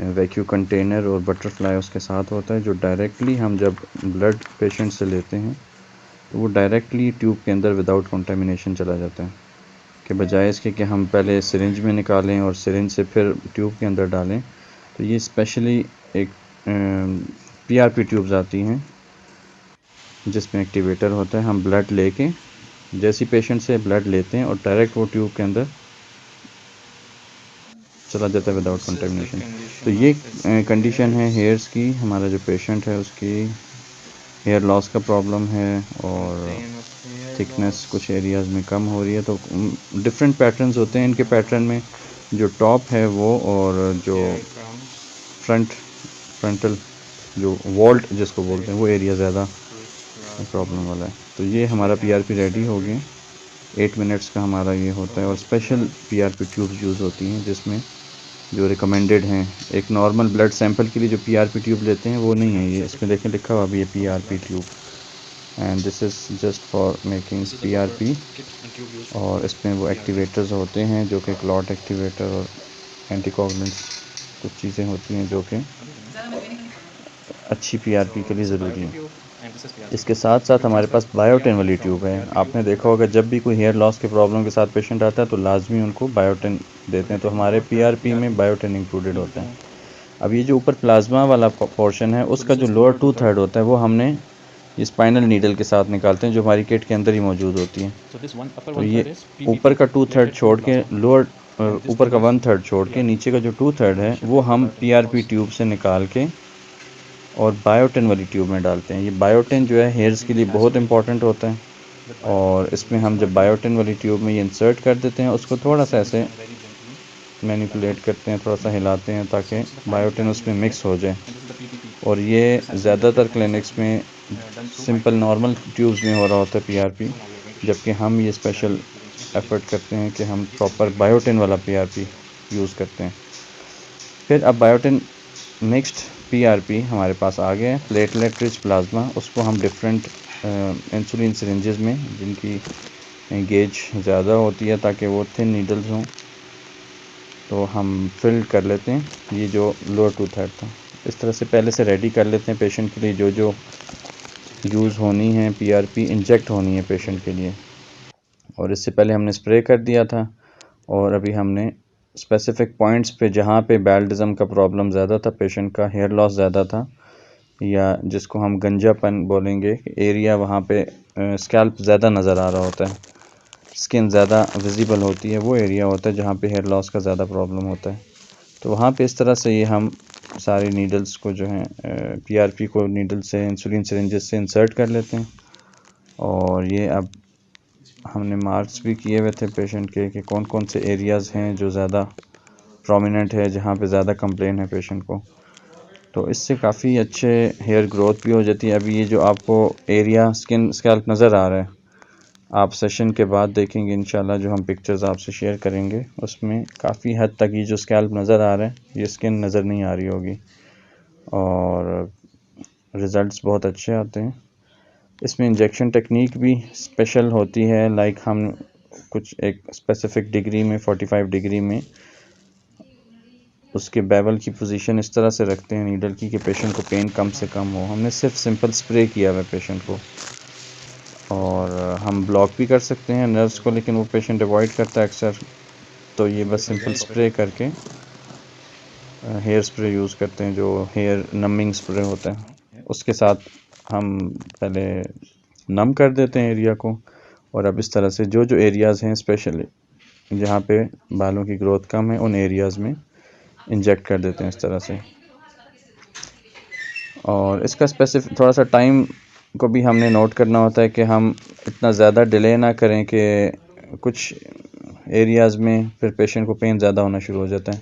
Vacuum container और butterfly उसके साथ होता है, जो डायरेक्टली हम जब ब्लड पेशेंट से लेते हैं तो वो डायरेक्टली ट्यूब के अंदर विदाउट कंटामिनेशन चला जाता है, के बजाय इसके कि हम पहले सिरिंज में निकालें और सिरिंज से फिर ट्यूब के अंदर डालें। तो ये स्पेशली एक पीआरपी ट्यूब्स आती हैं जिसमें एक्टिवेटर होता है। हम ब्लड लेके जैसी पेशेंट से ब्लड लेते हैं और डायरेक्ट वो ट्यूब के अंदर चला जाता है विदाउट कंटेमिनेशन। तो ये कंडीशन है हेयर्स की। हमारा जो पेशेंट है उसकी हेयर लॉस का प्रॉब्लम है और थिकनेस कुछ एरियाज़ में कम हो रही है। तो डिफरेंट पैटर्न्स होते हैं इनके पैटर्न में। जो टॉप है वो और जो फ्रंटल जो वॉल्ट जिसको बोलते हैं वो एरिया ज़्यादा प्रॉब्लम वाला है। तो ये हमारा पीआरपी रेडी हो गया। 8 मिनट्स का हमारा ये होता है और स्पेशल पीआरपी ट्यूब्स यूज़ होती हैं जिसमें जो रिकमेंडेड हैं। एक नॉर्मल ब्लड सैंपल के लिए जो पीआरपी ट्यूब लेते हैं वो नहीं है ये। इसमें देखें लिखा हुआ भी है PRP tube, and this is just for making PRP. और इसमें वो एक्टिवेटर्स होते हैं जो कि क्लॉट एक्टिवेटर और एंटीकोगुलेंट्स कुछ चीज़ें होती हैं जो कि अच्छी पीआरपी के लिए ज़रूरी है। इसके साथ साथ हमारे पास बायोटिन वाली ट्यूब है। आपने देखा होगा जब भी कोई हेयर लॉस के प्रॉब्लम के साथ पेशेंट आता है तो लाजमी उनको बायोटिन देते हैं। तो हमारे पीआरपी में बायोटिन इंक्लूडेड होता है। अब ये जो ऊपर प्लाज्मा वाला पोर्शन है उसका जो लोअर 2/3 होता है वो हमने ये स्पाइनल नीडल के साथ निकालते हैं जो हमारी किट के अंदर ही मौजूद होती है। तो ये ऊपर का 2/3 छोड़ के लोअर ऊपर का 1/3 छोड़ के नीचे का जो 2/3 है वो हम पीआरपी ट्यूब से निकाल के और बायोटिन वाली ट्यूब में डालते हैं। ये बायोटिन जो है हेयर्स के लिए बहुत इंपॉर्टेंट होता है और इसमें हम जब बायोटिन वाली ट्यूब में ये इंसर्ट कर देते हैं उसको थोड़ा सा ऐसे मैनिपुलेट करते हैं, थोड़ा सा हिलाते हैं ताकि बायोटिन उसमें मिक्स हो जाए। और ये ज़्यादातर क्लिनिक्स में सिंपल नॉर्मल ट्यूब्स में हो रहा होता है पीआरपी, जबकि हम ये स्पेशल एफर्ट करते हैं कि हम प्रॉपर बायोटिन वाला पीआरपी यूज़ करते हैं। फिर अब बायोटिन मिक्स्ड पीआरपी हमारे पास आ गया है, प्लेटलेट रिच प्लाज्मा। उसको हम डिफरेंट इंसुलिन सिरिंजेस में जिनकी गेज ज़्यादा होती है ताकि वो थिन नीडल्स हों तो हम फिल कर लेते हैं। ये जो लोअर 2/3 था इस तरह से पहले से रेडी कर लेते हैं पेशेंट के लिए जो जो यूज़ होनी है पीआरपी इंजेक्ट होनी है पेशेंट के लिए। और इससे पहले हमने स्प्रे कर दिया था और अभी हमने स्पेसिफिक पॉइंट्स पे जहाँ पे बैल्डिज़म का प्रॉब्लम ज़्यादा था, पेशेंट का हेयर लॉस ज़्यादा था या जिसको हम गंजापन बोलेंगे एरिया, वहाँ पे स्कैल्प ज़्यादा नज़र आ रहा होता है, स्किन ज़्यादा विजिबल होती है, वो एरिया होता है जहाँ पे हेयर लॉस का ज़्यादा प्रॉब्लम होता है। तो वहाँ पे इस तरह से ये हम सारी नीडल्स को जो है पीआरपी को नीडल से इंसुलिन सिरिंजेस से इंसर्ट कर लेते हैं। और ये अब हमने मार्क्स भी किए हुए थे पेशेंट के कि कौन कौन से एरियाज़ हैं जो ज़्यादा प्रोमिनेंट है, जहाँ पे ज़्यादा कंप्लेन है पेशेंट को। तो इससे काफ़ी अच्छे हेयर ग्रोथ भी हो जाती है। अभी ये जो आपको एरिया स्किन स्कैल्प नज़र आ रहा है, आप सेशन के बाद देखेंगे इंशाल्लाह जो हम पिक्चर्स आपसे शेयर करेंगे उसमें काफ़ी हद तक ये जो स्कैल्प नज़र आ रहा है ये स्किन नज़र नहीं आ रही होगी और रिज़ल्ट्स बहुत अच्छे आते हैं। इसमें इंजेक्शन टेक्निक भी स्पेशल होती है, लाइक हम कुछ एक स्पेसिफिक डिग्री में 45 डिग्री में उसके बेवल की पोजीशन इस तरह से रखते हैं नीडल की कि पेशेंट को पेन कम से कम हो। हमने सिर्फ सिंपल स्प्रे किया हुआ पेशेंट को, और हम ब्लॉक भी कर सकते हैं नर्व्स को, लेकिन वो पेशेंट अवॉइड करता है अक्सर। तो ये बस सिंपल स्प्रे करके हेयर स्प्रे यूज़ करते हैं जो हेयर नमिंग स्प्रे होता है, उसके साथ हम पहले नम कर देते हैं एरिया को। और अब इस तरह से जो जो एरियाज़ हैं स्पेशली जहाँ पे बालों की ग्रोथ कम है उन एरियाज़ में इंजेक्ट कर देते हैं इस तरह से। और इसका स्पेसिफिक थोड़ा सा टाइम को भी हमने नोट करना होता है कि हम इतना ज़्यादा डिले ना करें कि कुछ एरियाज़ में फिर पेशेंट को पेन ज़्यादा होना शुरू हो जाता है।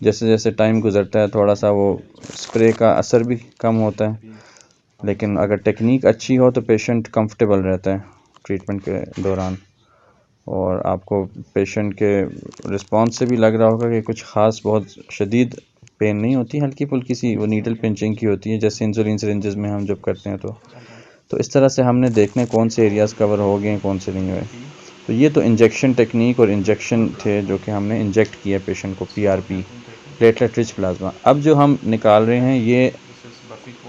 जैसे जैसे टाइम गुजरता है थोड़ा सा वो स्प्रे का असर भी कम होता है, लेकिन अगर टेक्निक अच्छी हो तो पेशेंट कंफर्टेबल रहता है ट्रीटमेंट के दौरान। और आपको पेशेंट के रिस्पॉन्स से भी लग रहा होगा कि कुछ ख़ास बहुत शदीद पेन नहीं होती, हल्की फुल्की सी वो नीडल पिंचिंग की होती है जैसे इंसुलिन सिरिंजेस में हम जब करते हैं। तो इस तरह से हमने देखने कौन से एरियाज़ कवर हो गए कौन से नहीं हुए। तो ये तो इंजेक्शन टेक्निक और इंजेक्शन थे जो कि हमने इंजेक्ट किया पेशेंट को पीआरपी प्लेटलेट रिच प्लाज्मा। अब जो हम निकाल रहे हैं ये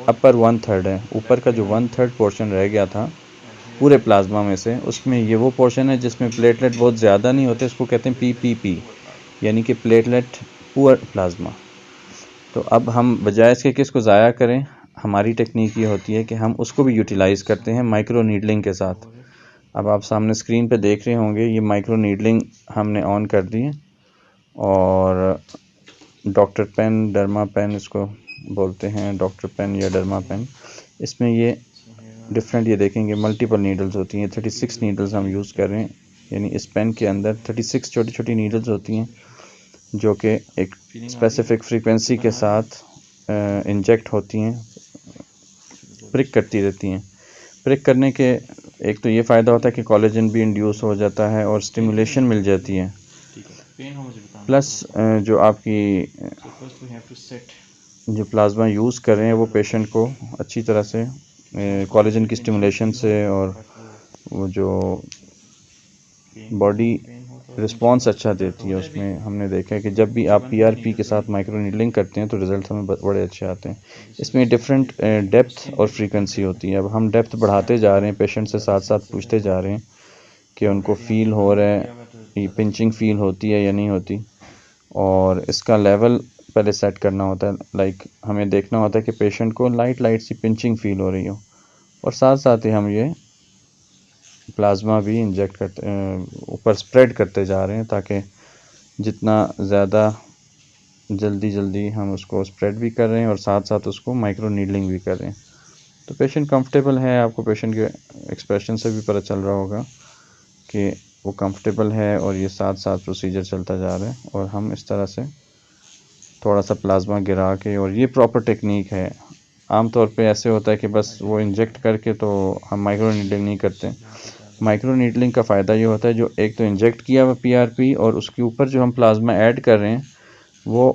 अपर 1/3 है, ऊपर का जो 1/3 पोर्शन रह गया था पूरे प्लाज्मा में से, उसमें ये वो पोर्शन है जिसमें प्लेटलेट बहुत ज़्यादा नहीं होते, उसको कहते हैं PPP, यानी कि प्लेटलेट पुअर प्लाज्मा। तो अब हम बजाय इसके कि इसको ज़ाया करें, हमारी टेक्निक ये होती है कि हम उसको भी यूटिलाइज़ करते हैं माइक्रो नीडलिंग के साथ। अब आप सामने स्क्रीन पे देख रहे होंगे ये माइक्रो नीडलिंग हमने ऑन कर दी है, और डॉक्टर पेन, डर्मा पेन इसको बोलते हैं, डॉक्टर पेन या डर्मा पेन। इसमें ये डिफरेंट, ये देखेंगे मल्टीपल नीडल्स होती हैं, 36 नीडल्स हम यूज़ कर रहे हैं, यानी इस पेन के अंदर 36 छोटी छोटी नीडल्स होती हैं जो कि एक स्पेसिफिक फ्रीक्वेंसी के साथ इंजेक्ट होती हैं, प्रिक करती रहती हैं। प्रिक करने के एक तो ये फ़ायदा होता है कि कोलेजन भी इंड्यूस हो जाता है और स्टिमुलेशन मिल जाती है, प्लस जो आपकी जो प्लाज्मा यूज़ कर रहे हैं वो पेशेंट को अच्छी तरह से कोलेजन की स्टिमुलेशन से और वो जो बॉडी रिस्पॉन्स अच्छा देती है उसमें हमने देखा है कि जब भी आप PRP के साथ माइक्रो नीडलिंग करते हैं तो रिज़ल्ट हमें बड़े अच्छे आते हैं। इसमें डिफरेंट डेप्थ और फ्रीक्वेंसी होती है। अब हम डेप्थ बढ़ाते जा रहे हैं, पेशेंट से साथ साथ पूछते जा रहे हैं कि उनको फ़ील हो रहा है, ये पिंचिंग फ़ील होती है या नहीं होती, और इसका लेवल पहले सेट करना होता है। लाइक हमें देखना होता है कि पेशेंट को लाइट लाइट सी पिंचिंग फ़ील हो रही हो, और साथ साथ ही हम ये प्लाज्मा भी इंजेक्ट करते ऊपर स्प्रेड करते जा रहे हैं ताकि जितना ज़्यादा जल्दी हम उसको स्प्रेड भी कर रहे हैं और साथ साथ उसको माइक्रो नीडलिंग भी कर रहे हैं। तो पेशेंट कंफर्टेबल है, आपको पेशेंट के एक्सप्रेशन से भी पता चल रहा होगा कि वो कंफर्टेबल है, और ये साथ साथ प्रोसीजर चलता जा रहा है, और हम इस तरह से थोड़ा सा प्लाज्मा गिरा के, और ये प्रॉपर टेक्निक है। आम तौर पे ऐसे होता है कि बस वो इंजेक्ट करके तो हम माइक्रो नीडलिंग नहीं करते। माइक्रो नीडलिंग का फ़ायदा ये होता है जो एक तो इंजेक्ट किया हुआ PRP और उसके ऊपर जो हम प्लाज्मा ऐड कर रहे हैं वो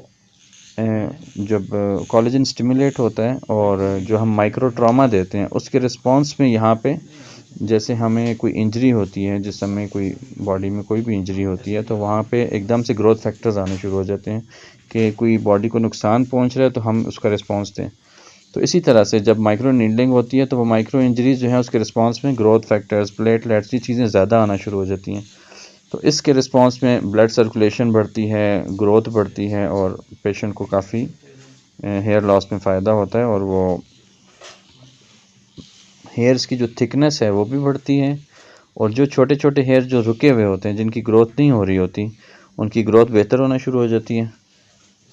जब कोलेजन स्टिमुलेट होता है, और जो हम माइक्रो ट्रॉमा देते हैं उसके रिस्पॉन्स में यहाँ पे जैसे हमें कोई इंजरी होती है, जिस समय कोई बॉडी में कोई भी इंजरी होती है तो वहाँ पे एकदम से ग्रोथ फैक्टर्स आने शुरू हो जाते हैं कि कोई बॉडी को नुकसान पहुँच रहा है तो हम उसका रिस्पॉन्स दें। तो इसी तरह से जब माइक्रो नीडलिंग होती है तो वो माइक्रो इंजरीज जो है उसके रिस्पॉन्स में ग्रोथ फैक्टर्स, प्लेटलेट्स, ये चीज़ें ज़्यादा आना शुरू हो जाती हैं। तो इसके रिस्पॉन्स में ब्लड सर्कुलेशन बढ़ती है, ग्रोथ बढ़ती है, और पेशेंट को काफ़ी हेयर लॉस में फ़ायदा होता है, और वो हेयर्स की जो थिकनेस है वो भी बढ़ती है, और जो छोटे छोटे हेयर जो रुके हुए होते हैं जिनकी ग्रोथ नहीं हो रही होती उनकी ग्रोथ बेहतर होना शुरू हो जाती है।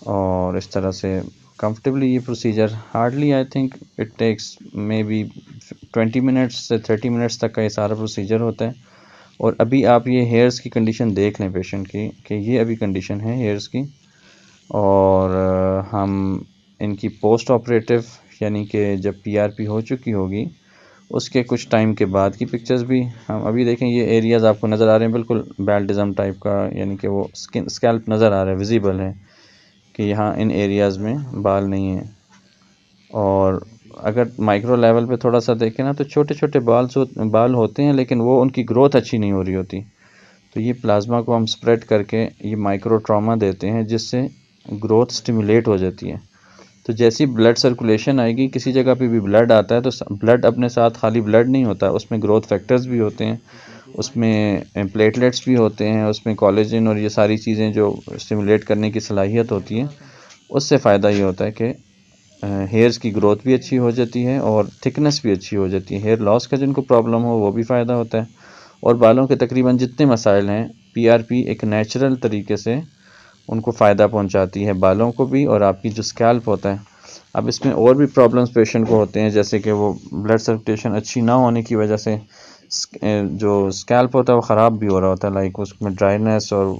और इस तरह से कंफर्टेबली ये procedure hardly I think it takes may be 20 minutes से 30 मिनट्स तक का ये सारा प्रोसीजर होता है। और अभी आप ये हेयर्स की कंडीशन देख लें पेशेंट की कि ये अभी कंडीशन है हेयर्स की, और हम इनकी पोस्ट ऑपरेटिव यानी कि जब PRP हो चुकी होगी उसके कुछ टाइम के बाद की पिक्चर्स भी हम अभी देखें। ये एरियाज़ आपको नज़र आ रहे हैं बिल्कुल बैल्डिज़म टाइप का, यानी कि वो स्कैल्प नज़र आ रहा है, विजिबल है कि यहाँ इन एरियाज़ में बाल नहीं हैं। और अगर माइक्रो लेवल पे थोड़ा सा देखें ना तो छोटे छोटे बाल होते हैं, लेकिन वो उनकी ग्रोथ अच्छी नहीं हो रही होती। तो ये प्लाज्मा को हम स्प्रेड करके ये माइक्रो ट्रॉमा देते हैं जिससे ग्रोथ स्टिमुलेट हो जाती है। तो जैसी ब्लड सर्कुलेशन आएगी, किसी जगह पे भी ब्लड आता है तो ब्लड अपने साथ खाली ब्लड नहीं होता, उसमें ग्रोथ फैक्टर्स भी होते हैं, उसमें प्लेटलेट्स भी होते हैं, उसमें कोलेजन और ये सारी चीज़ें जो स्टिमुलेट करने की सलाहियत होती है। उससे फ़ायदा ये होता है कि हेयर्स की ग्रोथ भी अच्छी हो जाती है और थिकनेस भी अच्छी हो जाती है। हेयर लॉस का जिनको प्रॉब्लम हो वो भी फ़ायदा होता है, और बालों के तकरीबन जितने मसाइल हैं PRP एक नेचुरल तरीके से उनको फ़ायदा पहुंचाती है, बालों को भी और आपकी जो स्कैल्प होता है। अब इसमें और भी प्रॉब्लम्स पेशेंट को होते हैं, जैसे कि वो ब्लड सर्कुलेशन अच्छी ना होने की वजह से जो स्कैल्प होता है वो ख़राब भी हो रहा होता है, लाइक उसमें ड्राइनेस, और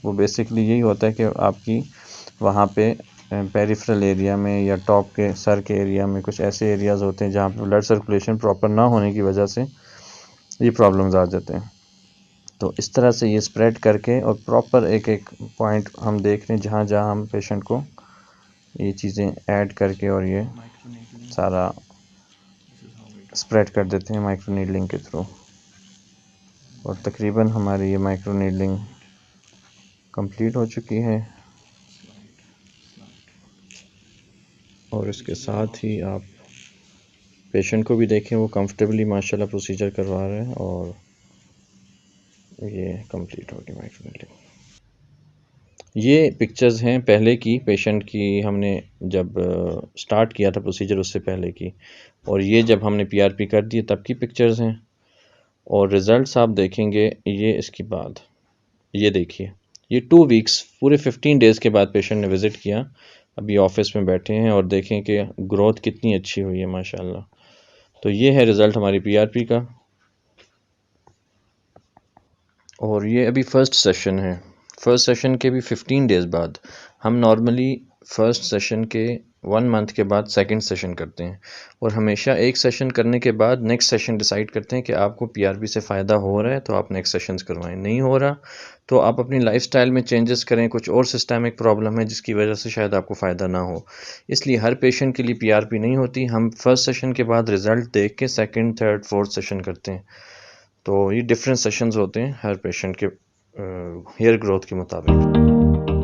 वो बेसिकली यही होता है कि आपकी वहाँ पे पेरिफेरल एरिया में या टॉप के सर के एरिया में कुछ ऐसे एरियाज़ होते हैं जहाँ पे ब्लड सर्कुलेशन प्रॉपर ना होने की वजह से ये प्रॉब्लम्स आ जाते हैं। तो इस तरह से ये स्प्रेड करके और प्रॉपर एक एक पॉइंट हम देख रहे हैं जहाँ जहाँ हम पेशेंट को ये चीज़ें ऐड करके और ये सारा स्प्रेड कर देते हैं माइक्रो नीडलिंग के थ्रू। और तकरीबन हमारी ये माइक्रो नीडलिंग कंप्लीट हो चुकी है। और इसके साथ ही आप पेशेंट को भी देखें, वो कंफर्टेबली माशाल्लाह प्रोसीजर करवा रहे हैं और ये कंप्लीट हो गया माइक्रोनेडलिंग। ये पिक्चर्स हैं पहले की, पेशेंट की हमने जब स्टार्ट किया था प्रोसीजर उससे पहले की, और ये जब हमने पीआरपी कर दी तब की पिक्चर्स हैं। और रिज़ल्ट्स आप देखेंगे ये इसके बाद, ये देखिए, ये 2 वीक्स पूरे 15 डेज़ के बाद पेशेंट ने विज़िट किया। अभी ऑफिस में बैठे हैं और देखें कि ग्रोथ कितनी अच्छी हुई है माशाल्लाह। तो ये है रिज़ल्ट हमारी पीआरपी का। और ये अभी फर्स्ट सेशन है। फर्स्ट सेशन के भी 15 डेज़ बाद, हम नॉर्मली फर्स्ट सेशन के 1 मंथ के बाद सेकंड सेशन करते हैं, और हमेशा एक सेशन करने के बाद नेक्स्ट सेशन डिसाइड करते हैं कि आपको पीआरपी से फ़ायदा हो रहा है तो आप नेक्स्ट सेशंस करवाएं, नहीं हो रहा तो आप अपनी लाइफस्टाइल में चेंजेस करें, कुछ और सिस्टमिक प्रॉब्लम है जिसकी वजह से शायद आपको फ़ायदा ना हो। इसलिए हर पेशेंट के लिए पीआरपी नहीं होती, हम फर्स्ट सेशन के बाद रिज़ल्ट देख के सेकंड, थर्ड, फोर्थ सेशन करते हैं। तो ये डिफरेंट सेशंस होते हैं हर पेशेंट के हेयर ग्रोथ के मुताबिक।